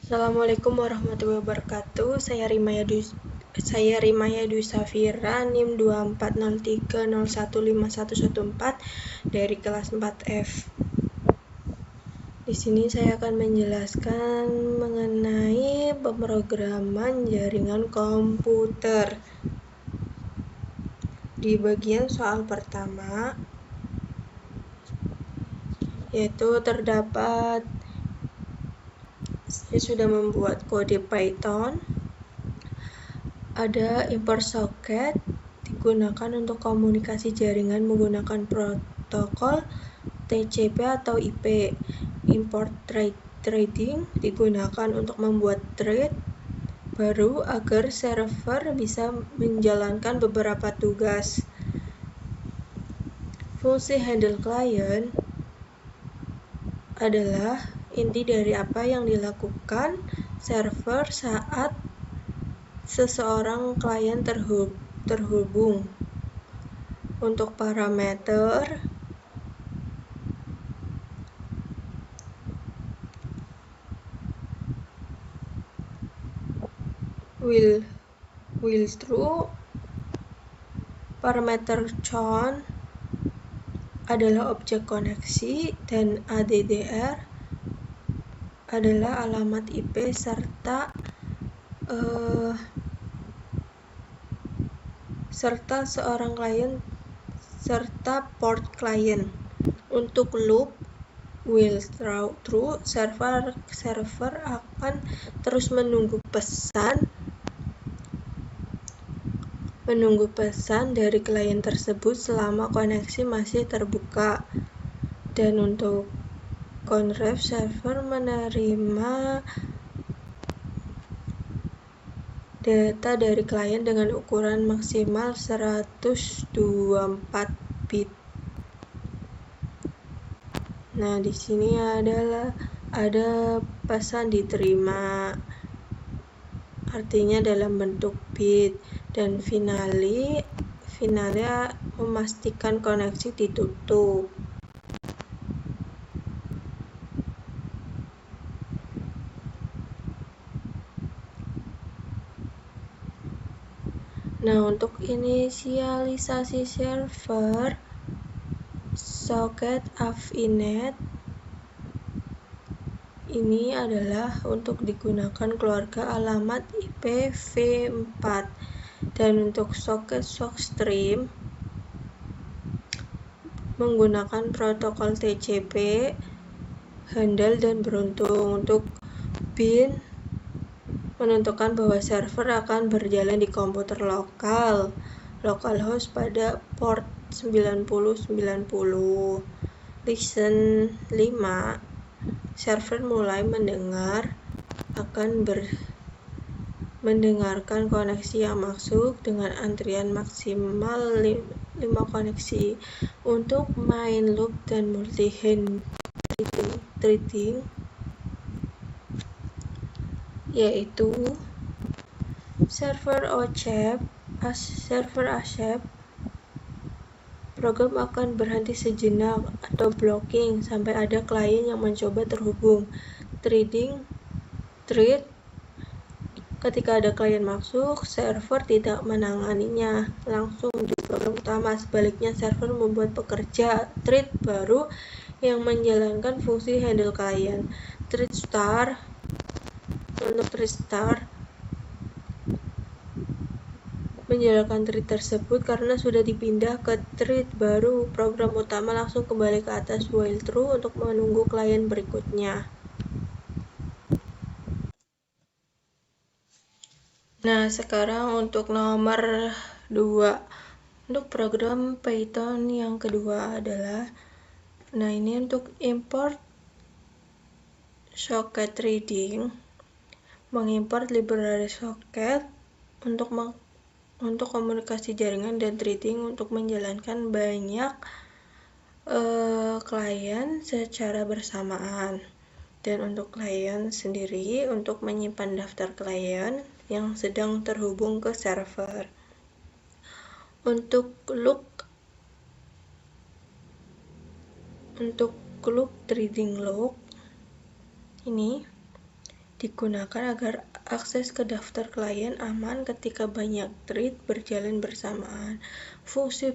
Assalamualaikum warahmatullahi wabarakatuh. Saya Rimaya Dwi Safira, NIM 2403015114 dari kelas 4F. Di sini saya akan menjelaskan mengenai pemrograman jaringan komputer. Di bagian soal pertama, yaitu terdapat saya sudah membuat kode Python. Ada import socket digunakan untuk komunikasi jaringan menggunakan protokol TCP atau IP. Import threading digunakan untuk membuat thread baru agar server bisa menjalankan beberapa tugas. Fungsi handle client adalah inti dari apa yang dilakukan server saat seseorang klien terhubung. Untuk parameter while true, parameter count adalah objek koneksi, dan ADDR adalah alamat IP serta seorang klien serta port klien. Untuk loop while true, server akan terus menunggu pesan dari klien tersebut selama koneksi masih terbuka. Dan untuk conref, server menerima data dari klien dengan ukuran maksimal 124 bit. Nah, di sini ada pesan diterima, artinya dalam bentuk bit, dan finalnya memastikan koneksi ditutup. Nah, untuk inisialisasi server, socket AV-INET ini adalah untuk digunakan keluarga alamat IPv4. Dan untuk socket SockStream menggunakan protokol TCP, handal, dan beruntung. Untuk bin menentukan bahwa server akan berjalan di komputer localhost pada port 9090. Listen 5, server mulai mendengarkan koneksi yang masuk dengan antrian maksimal 5 koneksi. Untuk main loop dan multi-hand threading, yaitu server accept, program akan berhenti sejenak atau blocking sampai ada klien yang mencoba terhubung. Thread, ketika ada klien masuk, server tidak menanganinya langsung di program utama. Sebaliknya, server membuat thread baru yang menjalankan fungsi handle klien. Untuk thread start menjalankan thread tersebut karena sudah dipindah ke thread baru. Program utama langsung kembali ke atas while true untuk menunggu klien berikutnya. Nah, sekarang untuk nomor 2. Untuk program Python yang kedua adalah, ini untuk import socket threading, mengimport library socket untuk komunikasi jaringan dan threading untuk menjalankan banyak klien secara bersamaan. Dan untuk klien sendiri untuk menyimpan daftar klien yang sedang terhubung ke server. Untuk loop threading log ini digunakan agar akses ke daftar klien aman ketika banyak thread berjalan bersamaan. Fungsi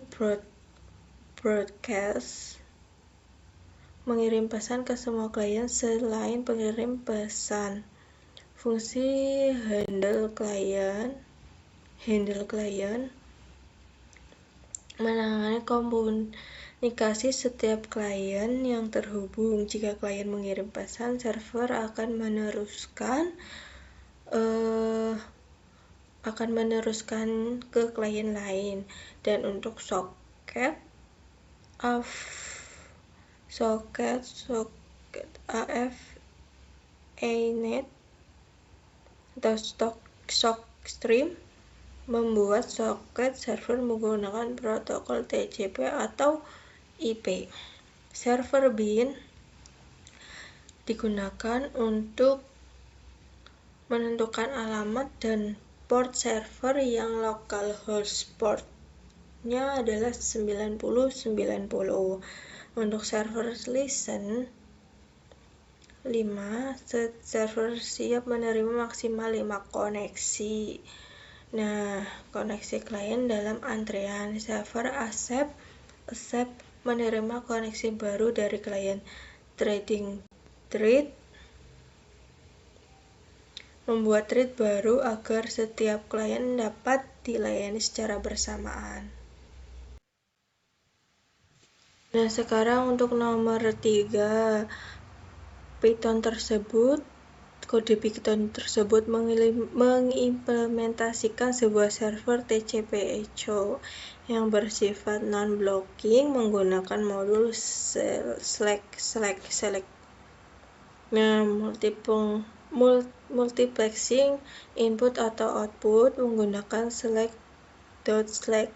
broadcast mengirim pesan ke semua klien selain pengirim pesan. Fungsi handle client menangani komunikasi setiap klien yang terhubung. Jika klien mengirim pesan, server akan meneruskan ke klien lain. Dan untuk soket AF/ANET atau SockStream membuat soket server menggunakan protokol TCP atau IP. Server bin digunakan untuk menentukan alamat dan port server yang localhost portnya adalah 9090. Untuk server listen 5, server siap menerima maksimal 5 koneksi. Nah, koneksi klien dalam antrean. Server accept menerima koneksi baru dari klien. Trading thread membuat thread baru agar setiap klien dapat dilayani secara bersamaan. Nah, sekarang untuk nomor 3, kode Python tersebut mengimplementasikan sebuah server TCP/echo yang bersifat non-blocking menggunakan modul select. Nah, multiplexing input atau output menggunakan select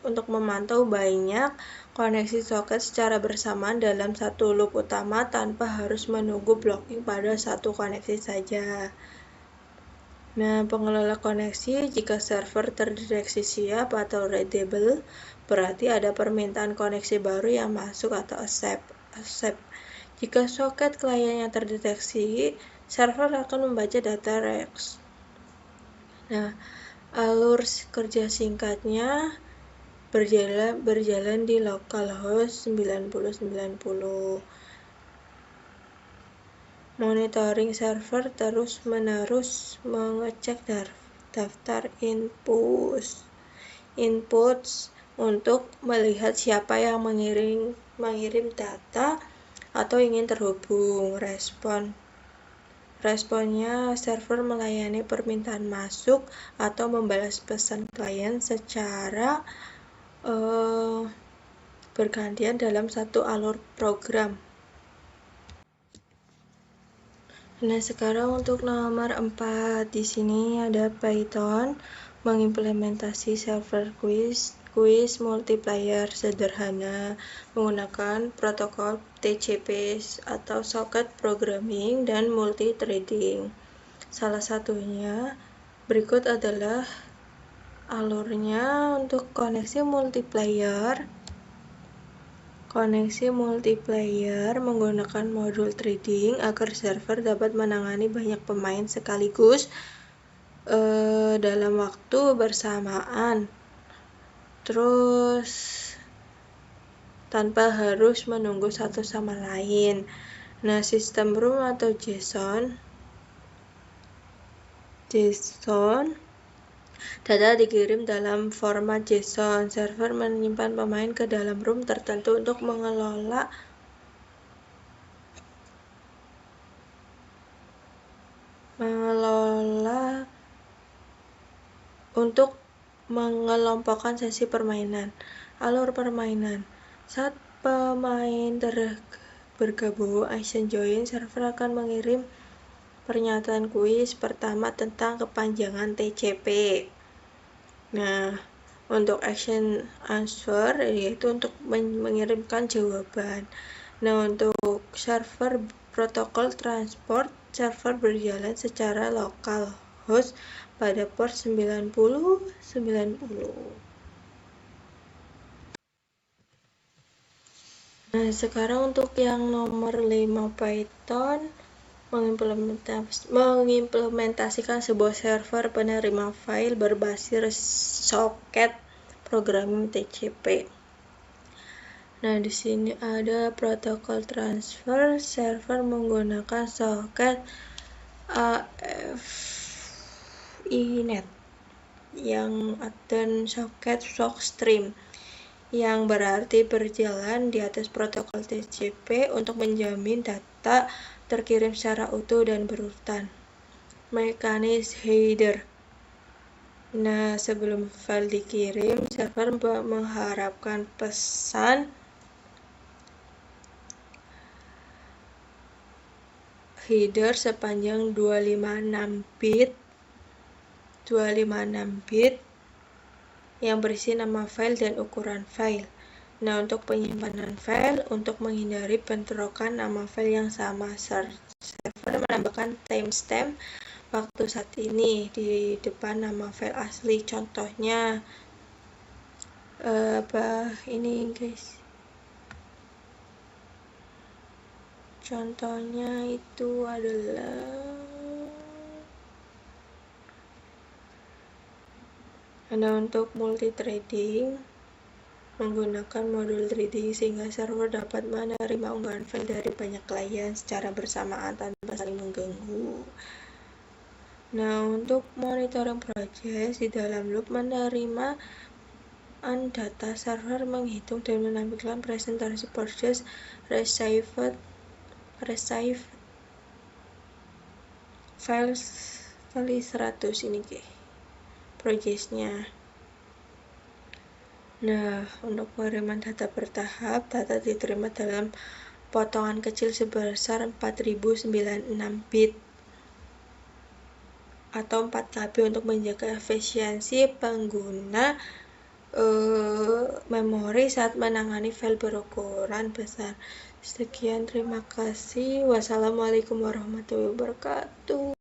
untuk memantau banyak koneksi soket secara bersamaan dalam satu loop utama tanpa harus menunggu blocking pada satu koneksi saja. Nah, pengelola koneksi, jika server terdeteksi siap atau readable, berarti ada permintaan koneksi baru yang masuk atau accept. Jika soket kliennya terdeteksi, server akan membaca data request. Nah, alur kerja singkatnya berjalan di localhost 9090. Monitoring server terus-menerus mengecek daftar inputs untuk melihat siapa yang mengirim data atau ingin terhubung. Responnya, server melayani permintaan masuk atau membalas pesan klien secara bergantian dalam satu alur program. Nah, sekarang untuk nomor 4, di sini ada Python mengimplementasi server quiz multiplayer sederhana menggunakan protokol TCP atau socket programming dan multi-threading. Salah satunya berikut adalah alurnya. Untuk koneksi multiplayer menggunakan modul threading agar server dapat menangani banyak pemain sekaligus dalam waktu bersamaan, terus tanpa harus menunggu satu sama lain. Nah, sistem room atau JSON data dikirim dalam format JSON. Server menyimpan pemain ke dalam room tertentu untuk mengelompokkan sesi permainan. Alur permainan. Saat pemain bergabung action join, server akan mengirim pernyataan kuis pertama tentang kepanjangan TCP. Nah, untuk action answer yaitu untuk mengirimkan jawaban. Nah, untuk server protokol transport, server berjalan secara lokal host pada port 9090. Nah, sekarang untuk yang nomor 5, Python mengimplementasikan sebuah server penerima file berbasis soket programming TCP. Nah, di sini ada protokol transfer server menggunakan soket AFINet dan soket SOCStream yang berarti berjalan di atas protokol TCP untuk menjamin data terkirim secara utuh dan berurutan. Mekanisme header. Nah, sebelum file dikirim, server mengharapkan pesan header sepanjang 256 bit yang berisi nama file dan ukuran file. Nah, untuk penyimpanan file, untuk menghindari bentrokan nama file yang sama, server menambahkan timestamp waktu saat ini di depan nama file asli. Contohnya ini guys. Contohnya itu adalah untuk multithreading, menggunakan modul threading sehingga server dapat menerima unggahan file dari banyak klien secara bersamaan tanpa saling mengganggu. Nah, untuk monitoring progress di dalam loop menerima data, server menghitung dan menampilkan presentasi progress received file 100 ini progressnya. Nah, untuk pengiriman data bertahap, data diterima dalam potongan kecil sebesar 4096 bit atau 4 KB untuk menjaga efisiensi pengguna memori saat menangani file berukuran besar. Sekian, terima kasih. Wassalamualaikum warahmatullahi wabarakatuh.